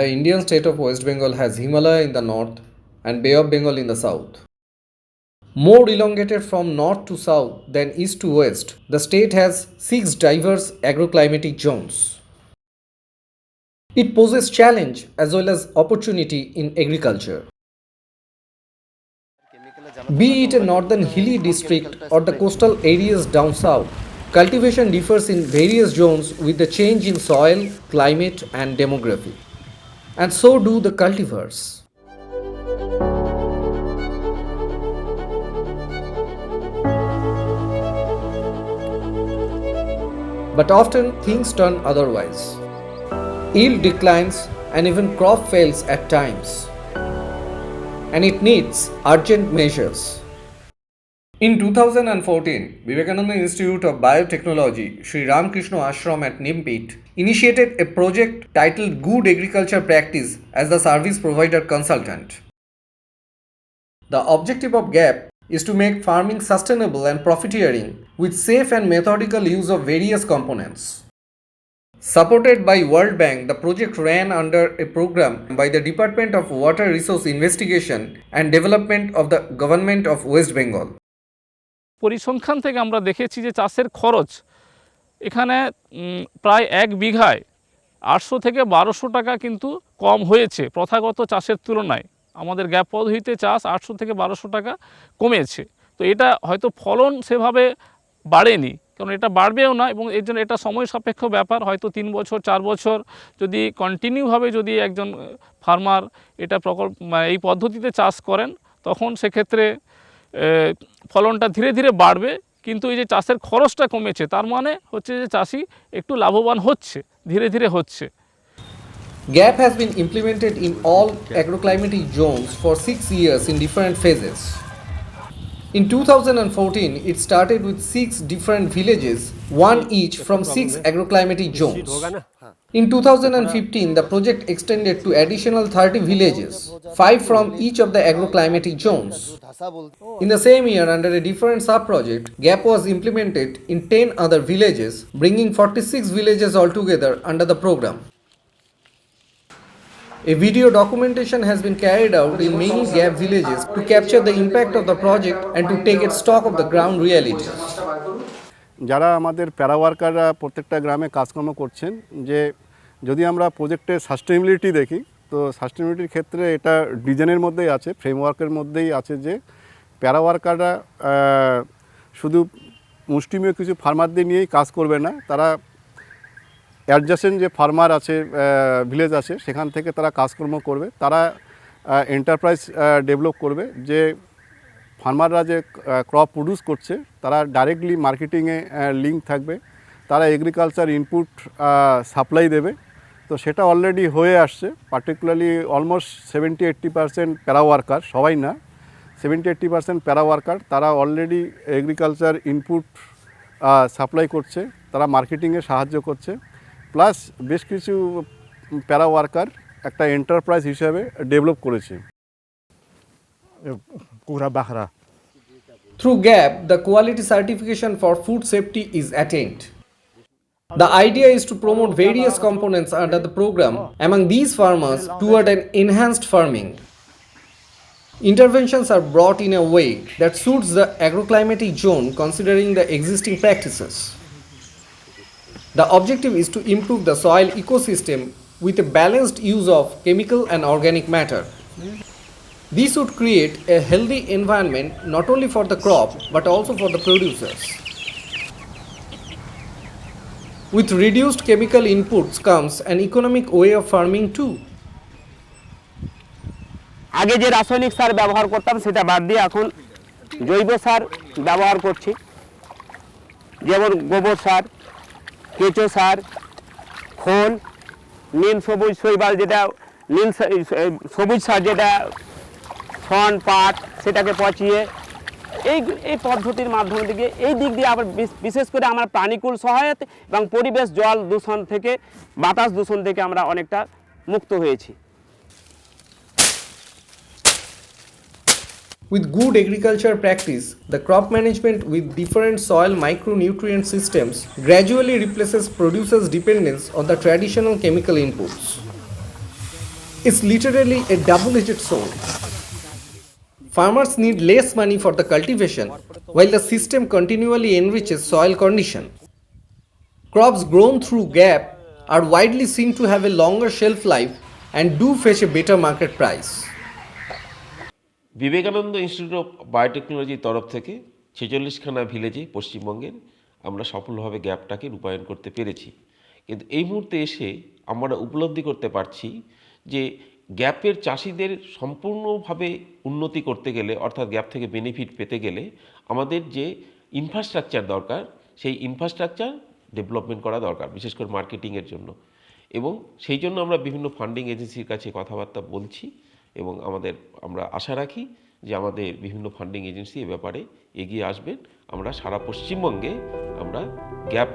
the Indian state of West Bengal has Himalaya in the north and Bay of Bengal in the south. More elongated from north to south than east to west, the state has 6 diverse agroclimatic zones. It poses challenge as well as opportunity in agriculture. Be it a northern hilly district or the coastal areas down south, cultivation differs in various zones with the change in soil, climate, and demography. And so do the cultivars. But often things turn otherwise. Yield declines and even crop fails at times. And it needs urgent measures. In 2014, Vivekananda Institute of Biotechnology, Sri Ramakrishna Ashram at Nimpit, initiated a project titled Good Agriculture Practice as the Service Provider Consultant. The objective of GAP is to make farming sustainable and profiteering with safe and methodical use of various components. Supported by World Bank, the project ran under a program by the Department of Water Resource Investigation and Development of the Government of West Bengal. পরিসংখ্যান থেকে আমরা দেখেছি যে চাষের খরচ এখানে প্রায় 1 বিঘায় 800 থেকে 1200 টাকা কিন্তু কম হয়েছে প্রথাগত চাষের তুলনায়। আমাদের গ্যাপ পদ্ধতিতে চাষ 800 থেকে 1200 টাকা কমেছে। তো এটা হয়তো ফলন সেভাবে বাড়েনি, কারণ এটা বাড়বেও না, এবং এর জন্য এটা সময় সাপেক্ষ ব্যাপার। হয়তো 3 বছর 4 বছর যদি কন্টিনিউভাবে যদি একজন ফার্মার এটা এই পদ্ধতিতে চাষ করেন, তখন সেক্ষেত্রে ফলনটা ধীরে ধীরে বাড়বে। কিন্তু এই যে চাষের খরচটা কমেছে, তার মানে হচ্ছে যে চাষি একটু লাভবান হচ্ছে, ধীরে ধীরে হচ্ছে। GAP has been implemented in all agroclimatic zones for 6 years in different phases. In 2014, it started with 6 different villages, one each from 6 agroclimatic zones. In 2015, the project extended to additional 30 villages, 5 from each of the agroclimatic zones. In the same year, under a different sub-project, GAP was implemented in 10 other villages, bringing 46 villages altogether under the program. A video documentation has been carried out in many GAP villages to capture the impact of the project and to take its stock of the ground realities. যারা আমাদের প্যারা ওয়ার্কাররা প্রত্যেকটা গ্রামে কাজকর্ম করছেন, যে যদি আমরা প্রজেক্টের সাস্টেনেবিলিটি দেখি, তো সাস্টেনেবিলিটির ক্ষেত্রে এটা ডিজাইনের মধ্যেই আছে, ফ্রেমওয়ার্কের মধ্যেই আছে যে প্যারা ওয়ার্কাররা শুধু মুষ্টিমেয় কিছু ফার্মারদের নিয়েই কাজ করবে না, তারা অ্যাডজাসেন্ট যে ফার্মার আছে, ভিলেজ আছে, সেখান থেকে তারা কাজকর্ম করবে। তারা এন্টারপ্রাইজ ডেভেলপ করবে, যে ফার্মাররা যে ক্রপ প্রডিউস করছে তারা ডাইরেক্টলি মার্কেটিংয়ে লিঙ্ক থাকবে, তারা এগ্রিকালচার ইনপুট সাপ্লাই দেবে। তো সেটা অলরেডি হয়ে আসছে। পার্টিকুলারলি অলমোস্ট 70-80% প্যারা ওয়ার্কার, সবাই না, 70-80% প্যারা ওয়ার্কার তারা অলরেডি এগ্রিকালচার ইনপুট সাপ্লাই করছে, তারা মার্কেটিংয়ে সাহায্য করছে। প্লাস বেশ কিছু প্যারা ওয়ার্কার একটা এন্টারপ্রাইজ হিসাবে ডেভেলপ করেছে। Through GAP, the quality certification for food safety is attained. The idea is to promote various components under the program among these farmers toward an enhanced farming. Interventions are brought in a way that suits the agroclimatic zone considering the existing practices. The objective is to improve the soil ecosystem with a balanced use of chemical and organic matter. This would create a healthy environment not only for the crop but also for the producers. With reduced chemical inputs comes an economic way of farming too. আগে যে রাসায়নিক সার ব্যবহার করতাম সেটা বাদ দিয়ে এখন জৈব সার ব্যবহার করছি, যেমন গোবর সার, কেঁচো সার, খোল, নীল সবুজ শৈবাল, যেটা নীল সবুজ সার, যেটা ছন পাট, সেটাকে পচিয়ে এই পদ্ধতির মাধ্যম থেকে এই দিক দিয়ে আবার বিশেষ করে আমরা প্রাণীকুল সহায়তা এবং পরিবেশ জল দূষণ থেকে, বাতাস দূষণ থেকে আমরা অনেকটা মুক্ত হয়েছি। With good agriculture practice, the crop management with different soil micronutrient systems gradually replaces producers' dependence on the traditional chemical inputs. is literally a double-edged sword. Farmers need less money for the cultivation, while the system continually enriches soil condition. Crops grown through gap are widely seen to have a longer shelf life and do fetch a better market price. Vivekananda institute of বায়োটেকনোলজির তরফ থেকে 46খানা ভিলেজে পশ্চিমবঙ্গের আমরা সফলভাবে গ্যাপটাকে রূপায়ণ করতে পেরেছি। কিন্তু এই মুহূর্তে এসে আমরা উপলব্ধি করতে পারছি যে গ্যাপের চাষিদের সম্পূর্ণভাবে উন্নতি করতে গেলে, অর্থাৎ গ্যাপ থেকে বেনিফিট পেতে গেলে আমাদের যে ইনফ্রাস্ট্রাকচার দরকার, সেই ইনফ্রাস্ট্রাকচার ডেভেলপমেন্ট করা দরকার, বিশেষ করে মার্কেটিংয়ের জন্য। এবং সেই জন্য আমরা বিভিন্ন ফান্ডিং এজেন্সির কাছে কথাবার্তা বলছি এবং আমরা আশা রাখি যে আমাদের বিভিন্ন ফান্ডিং এজেন্সি এ ব্যাপারে এগিয়ে আসবেন। আমরা সারা পশ্চিমবঙ্গে আমরা গ্যাপ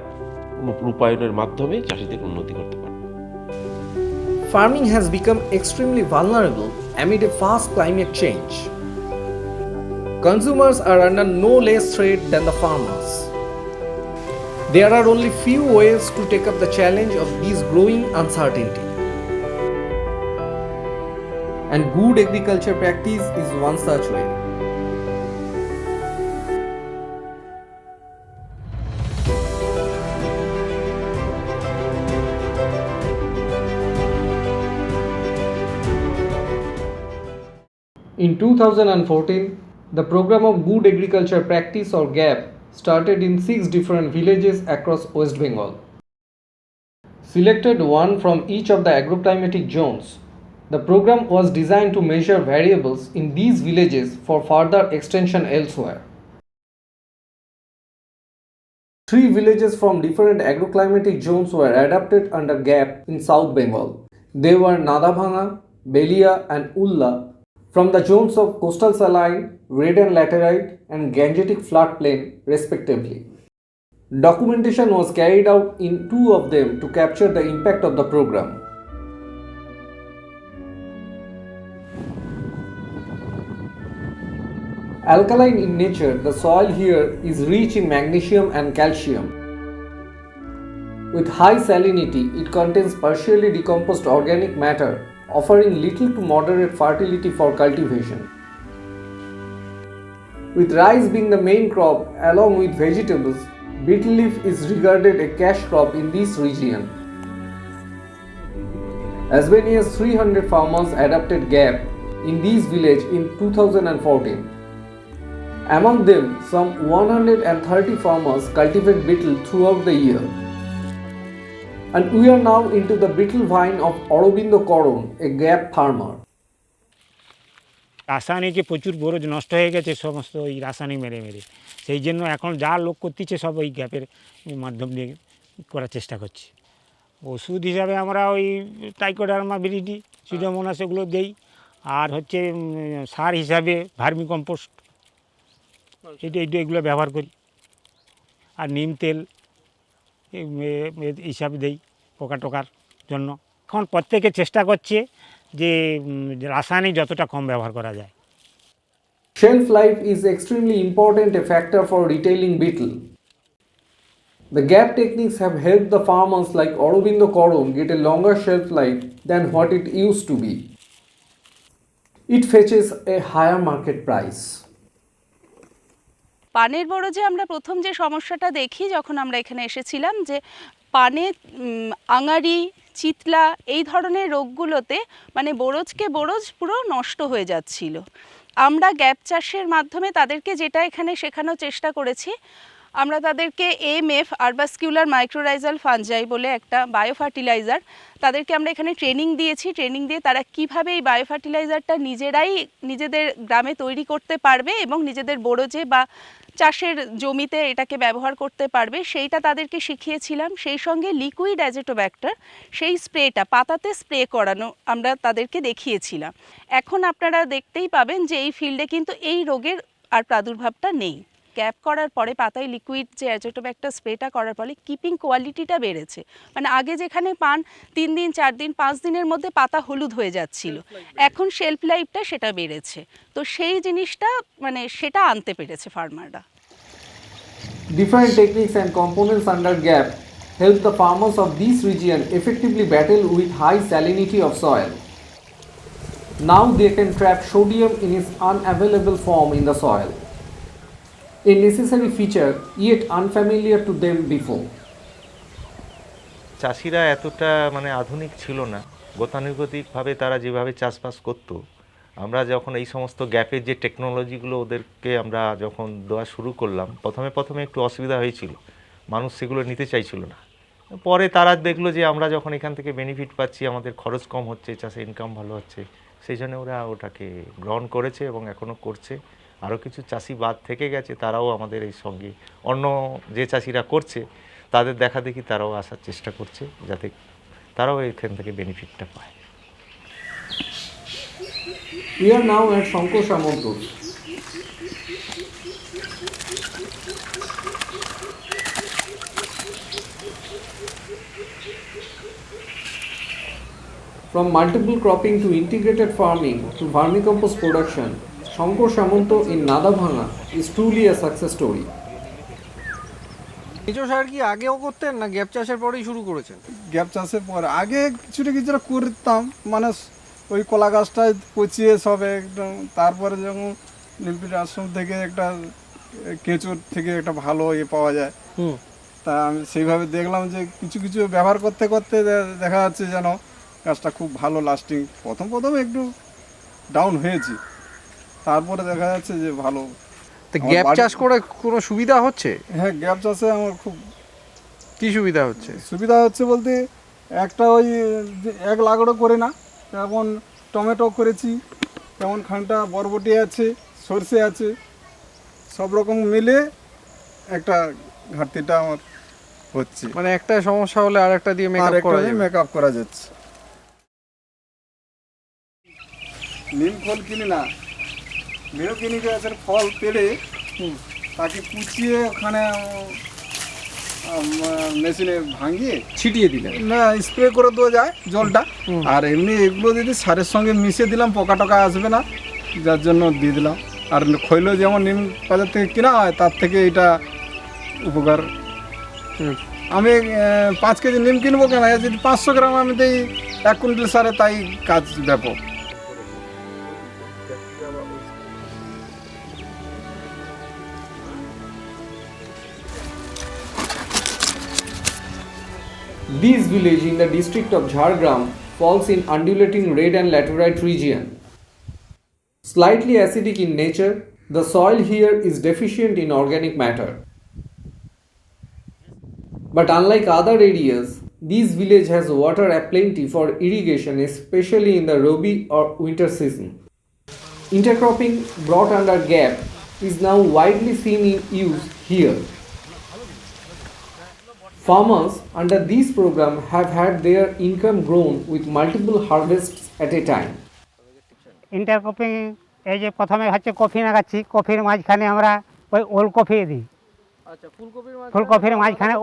রূপায়ণের মাধ্যমে চাষিদের উন্নতি করতে পারব। Farming has become extremely vulnerable amid a fast climate change. Consumers are under no less threat than the farmers. There are only few ways to take up the challenge of this growing uncertainty. And good agriculture practice is one such way. In 2014, the program of Good Agriculture Practice or GAP started in 6 different villages across West Bengal. Selected one from each of the agroclimatic zones, the program was designed to measure variables in these villages for further extension elsewhere. 3 villages from different agroclimatic zones were adapted under GAP in South Bengal. They were Nadabhanga, Belia and Ulla from the zones of coastal saline, red and laterite and Gangetic floodplain respectively. Documentation was carried out in 2 of them to capture the impact of the program. Alkaline in nature, the soil here is rich in magnesium and calcium. With high salinity, it contains partially decomposed organic matter, offering little to moderate fertility for cultivation. With rice being the main crop along with vegetables, betel leaf is regarded a cash crop in this region. As many as 300 farmers adopted GAP in this village in 2014. Among them, some 130 farmers cultivate betel throughout the year. And we are now into the betel vine of Aurobindo Koron, a GAP farmer. রাসায়নিকে প্রচুর বরজ নষ্ট হয়ে গেছে সমস্ত ওই রাসায়নিক মেরে মেরে, সেই জন্য এখন যা লোক করতেছে সব ওই গ্যাপের মাধ্যম দিয়ে করার চেষ্টা করছি। ওষুধ হিসাবে আমরা ওই টাইকোডার্মা ভিরিডি, সিডোমোনাস এগুলো দেই, আর হচ্ছে সার হিসাবে ভার্মি কম্পোস্ট এগুলো ব্যবহার করি, আর নিম তেল হিসাবে দেই পোকা টোকার জন্য। এখন প্রত্যেকে চেষ্টা করছে যে রাসায়নিক যতটা কম ব্যবহার করা যায়। Shelf life is extremely important a factor for retailing betel. The GAP techniques have helped the farmers like Aurobindo Koron get a longer shelf life than what it used to be. It fetches a higher market price. পানের বরজে আমরা প্রথম যে সমস্যাটা দেখি যখন আমরা এখানে এসেছিলাম, যে পানে আঙারি, চিতলা এই ধরনের রোগগুলোতে মানে বরজকে বরজ পুরো নষ্ট হয়ে যাচ্ছিল। আমরা গ্যাপ চাষের মাধ্যমে তাদেরকে যেটা এখানে শেখানোর চেষ্টা করেছি, আমরা তাদেরকে এমএফ আরবাসকিউলার মাইক্রোরাইজাল ফাঞ্জাই বলে একটা বায়ো ফার্টিলাইজার, তাদেরকে আমরা এখানে ট্রেনিং দিয়েছি। ট্রেনিং দিয়ে তারা কিভাবে এই বায়ো ফার্টিলাইজারটা নিজেরাই নিজেদের গ্রামে তৈরি করতে পারবে এবং নিজেদের বরজে বা চাষের জমিতে এটাকে ব্যবহার করতে পারবে, সেইটা তাদেরকে শিখিয়েছিলাম। সেই সঙ্গে লিকুইড অ্যাজেটোব্যাক্টার, সেই স্প্রেটা পাতাতে স্প্রে করানো আমরা তাদেরকে দেখিয়েছিলাম। এখন আপনারা দেখতেই পাবেন যে এই ফিল্ডে কিন্তু এই রোগের আর প্রাদুর্ভাবটা নেই। গ্যাপ করার পরে পাতায় লিকুইড যে অ্যাজেটোব্যাক্টার স্প্রেটা করার ফলে কিপিং কোয়ালিটিটা বেড়েছে। মানে আগে যেখানে পান 3 দিন 4 দিন 5 দিনের মধ্যে পাতা হলুদ হয়ে যাচ্ছিল, এখন শেলফ লাইফটা সেটা বেড়েছে। তো সেই জিনিসটা মানে সেটা আনতে পেরেছে ফার্মাররা। Different techniques and components under GAP help the farmers of this region effectively battle with high salinity of soil. Now they can trap sodium in its unavailable form in the soil, a necessary feature yet unfamiliar to them before. চাষিরা এতটা মানে আধুনিক ছিল না, গতানুগতিকভাবে তারা যেভাবে চাষবাস করতো, আমরা যখন এই সমস্ত গ্যাপের যে টেকনোলজিগুলো ওদেরকে আমরা যখন দেওয়া শুরু করলাম, প্রথমে একটু অসুবিধা হয়েছিল, মানুষ সেগুলো নিতে চাইছিল না। পরে তারা দেখলো যে আমরা যখন এখান থেকে বেনিফিট পাচ্ছি, আমাদের খরচ কম হচ্ছে, চাষে ইনকাম ভালো হচ্ছে, সেই জন্য ওরা ওটাকে গ্রহণ করেছে এবং এখনও করছে। আরও কিছু চাষি বাদ থেকে গেছে, তারাও আমাদের এই সঙ্গে অন্য যে চাষিরা করছে তাদের দেখা দেখি তারাও আসার চেষ্টা করছে, যাতে তারাও এখান থেকে বেনিফিটটা পায়। We are now at Shankar Samantur. From multiple cropping to integrated farming to vermicompost production, Shankar Samanto in Nadabhanga is truly a success story. কেঁচো সার কি আগেও করতেন না গ্যাপ চাষের পরেই শুরু করেছেন? গ্যাপ চাষের পর আগে কিছুটা করতাম, মানে ওই কলা গাছটায় পচিয়ে সব একদম। তারপরে যখন নীলপিঠ আশ্রম থেকে একটা কেঁচোর থেকে একটা ভালো পাওয়া যায়, তা আমি সেইভাবে দেখলাম যে কিছু ব্যবহার করতে করতে দেখা যাচ্ছে যেন গাছটা খুব ভালো লাস্টিং। প্রথম একটু ডাউন হয়েছি, তারপরে দেখা যাচ্ছে যে ভালো। তো গ্যাপ চাষ করে কোনো সুবিধা হচ্ছে? হ্যাঁ, গ্যাপ চাষে আমার খুব কি সুবিধা হচ্ছে? সুবিধা হচ্ছে বলতে একটা ওই এক লাগাড়ো করে না, যেমন টমেটো করেছি, তেমন খানটা বরবটি আছে, সর্ষে আছে, সব রকম মিলে একটা ঘাটতিটা আমার হচ্ছে। মানে একটা সমস্যা হলে আর একটা দিয়ে মেকআপ করা যাচ্ছে। নিম ফল কিনি না, মেহগিনি গাছের ফল পেড়ে তাকে কুচিয়ে ওখানে মেশিনে ভাঙিয়ে ছিটিয়ে দিলেন না, স্প্রে করে দেওয়া যায় জলটা। আর এমনি এগুলো যদি সারের সঙ্গে মিশিয়ে দিলাম, পোকা টোকা আসবে না, যার জন্য দিয়ে দিলাম। আর খৈল যেমন নিম বাজার থেকে কেনা হয়, তার থেকে এটা উপকার। আমি 5 কেজি নিম কিনবো কেন, যদি 500 গ্রাম আমি দিই 1 কুইন্টাল সারে, তাই কাজ ব্যাপক। This village in the district of Jhargram falls in undulating red and laterite region. Slightly acidic in nature, the soil here is deficient in organic matter. But unlike other areas, this village has water aplenty for irrigation, especially in the Rabi or winter season. Intercropping brought under gap is now widely seen in use here. Farmers under this program have had their income grown with multiple harvests at a time. Intercropping এই যে প্রথমে হচ্ছে coffee লাগাচ্ছি, কফির মাঝখানে আমরা ওই ওল কফি দিই। আচ্ছা, ফুলকপির মাঝখানে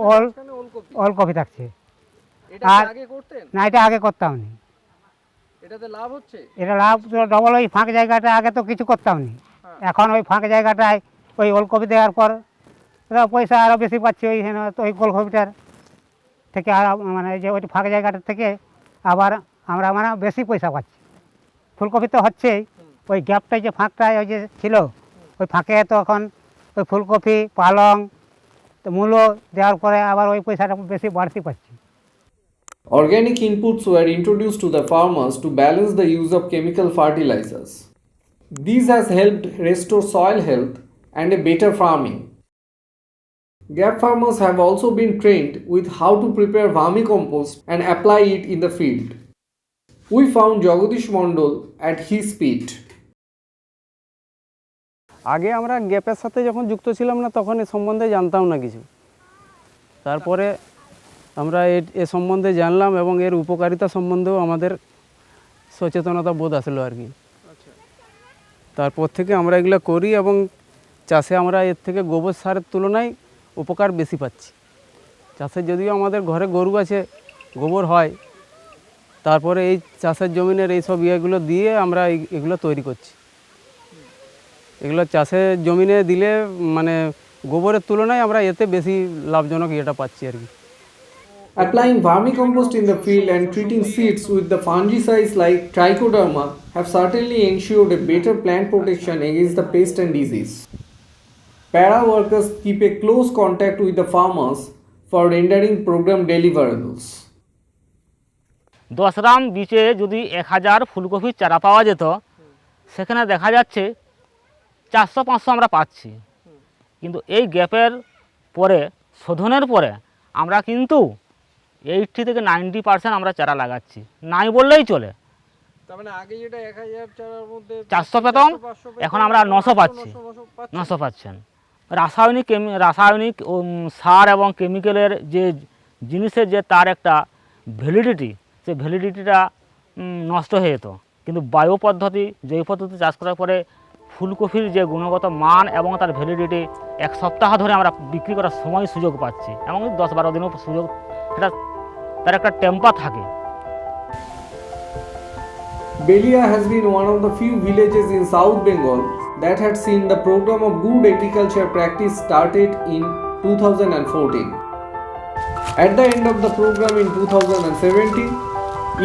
ওল কফি থাকছে। এটা আর আগে করতেন? না, এটা আগে করতাম না। এটাতে লাভ হচ্ছে? এটা লাভ তো ডবল। ওই ফাঁক জায়গাটা আগে তো কিছু করতাম না, এখন ওই ফাঁক জায়গাটায় ওই ওলকপি দেওয়ার পর পয়সা আরও বেশি পাচ্ছি। ওইখানে তো ওই ওলকপিটার থেকে আর মানে যে ওই ফাঁক জায়গাটার থেকে আবার আমরা মানে বেশি পয়সা পাচ্ছি। ফুলকপি তো হচ্ছেই, ওই গ্যাপটায় যে ফাঁকটায় ওই যে ছিল, ওই ফাঁকে তো এখন ওই ফুলকপি, পালং, তো মূলো দেওয়ার পরে আবার ওই পয়সাটা বেশি বাড়তি পাচ্ছি। Organic inputs were introduced to the farmers to balance the use of chemical fertilizers. These has helped restore soil health and a better farming. Gap farmers have also been trained with how to prepare vermicompost and apply it in the field. We found Jagadish Mondol at his pit. আগে আমরা গ্যাপের সাথে যখন যুক্ত ছিলাম না, তখন এ সম্বন্ধে জানতাম না কিছু। তারপরে আমরা এ সম্বন্ধে জানলাম এবং এর উপকারিতা সম্বন্ধেও আমাদের সচেতনতা বোধ আসলো আর কি। তারপর থেকে আমরা এগুলো করি এবং চাষে আমরা এর থেকে গোবর সারের তুলনায় উপকার বেশি পাচ্ছি। চাষের যদিও আমাদের ঘরে গরু আছে, গোবর হয়, তারপরে এই চাষের জমিনের এই সব ইয়েগুলো দিয়ে আমরা এগুলো তৈরি করছি। এগুলো চাষের জমিনে দিলে মানে গোবরের তুলনায় আমরা এতে বেশি লাভজনক ইয়েটা পাচ্ছি আর কি। Applying vermicompost in the field and treating seeds with the fungicides like trichoderma have certainly ensured a better plant protection against the pest and disease. Para workers keep a close contact with the farmers for rendering program deliverables. 10 গ্রাম বীজে যদি 1000 ফুলকপির চারা পাওয়া যেত, সেখানে দেখা যাচ্ছে 400-500 আমরা পাচ্ছি। কিন্তু এই গ্যাপের পরে, শোধনের পরে আমরা কিন্তু 80 থেকে 90% আমরা চারা লাগাচ্ছি, নাই বললেই চলে। তার মানে আগে যেটা 1000 চারার মধ্যে 400 পেতাম, এখন আমরা 900 পাচ্ছি, 900 পাচ্ছেন। রাসায়নিক সার এবং কেমিক্যালের যে জিনিসের যে তার একটা ভ্যালিডিটি, সেই ভ্যালিডিটিটা নষ্ট হয়ে যেত। কিন্তু বায়ো পদ্ধতি, জৈব পদ্ধতি চাষ করার পরে ফুলকপির যে গুণগত মান এবং তার ভ্যালিডিটি 1 সপ্তাহ ধরে আমরা বিক্রি করার সময় সুযোগ পাচ্ছি, এবং 10-12 দিনও সুযোগ, সেটা তার একটা টেম্পার থাকে। Belia has been one of the few villages in South Bengal that had seen the program of good agriculture practice started in 2014. At the end of the program in 2017,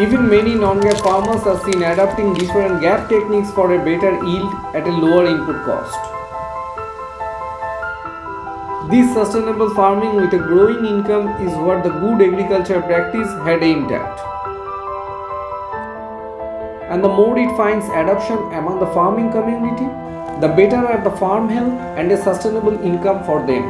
even many non-gap farmers are seen adopting different gap techniques for a better yield at a lower input cost. This sustainable farming with a growing income is what the good agriculture practice had aimed at. And the more it finds adoption among the farming community, the better are the farm health and a sustainable income for them.